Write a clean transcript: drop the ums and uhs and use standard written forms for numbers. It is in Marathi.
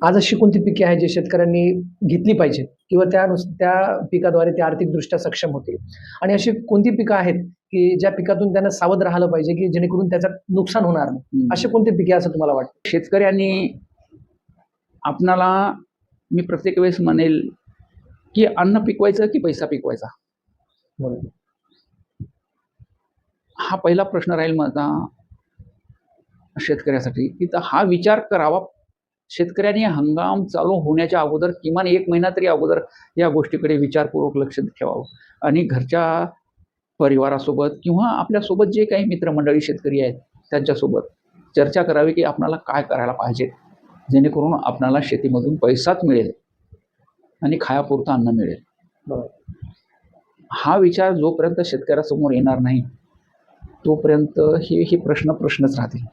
आज अशी कोणती पिके आहेत जे शेतकऱ्यांनी घेतली पाहिजेत किंवा त्या पिकाद्वारे ते आर्थिकदृष्ट्या सक्षम होतील? आणि अशी कोणती पिकं आहेत, की ज्या पिकातून त्यांना सावध राहिलं पाहिजे, की जेणेकरून त्याच्यात नुकसान होणार नाही? अशी कोणती पिके असं तुम्हाला वाटतं? शेतकऱ्यांनी आपणाला मी प्रत्येक वेळेस म्हणेल की अन्न पिकवायचं की पैसा पिकवायचा, बरोबर. हा पहिला प्रश्न राहील माझा शेतकऱ्यासाठी, की हा विचार करावा. शेतकऱ्यांनी हंगाम चालू होण्याच्या अगोदर किमान 1 महिना तरी अगोदर या गोष्टीकडे विचारपूर्वक लक्ष ठेवावं आणि घरच्या परिवारासोबत किंवा आपल्यासोबत जे काही मित्रमंडळी शेतकरी आहेत त्यांच्यासोबत चर्चा करावी की आपल्याला काय करायला पाहिजे, जेणेकरून आपल्याला शेतीमधून पैसाच मिळेल आणि खायापुरतं अन्न मिळेल. बरोबर. हा विचार जोपर्यंत शेतकऱ्यासमोर येणार नाही तोपर्यंत हे प्रश्नच राहतील.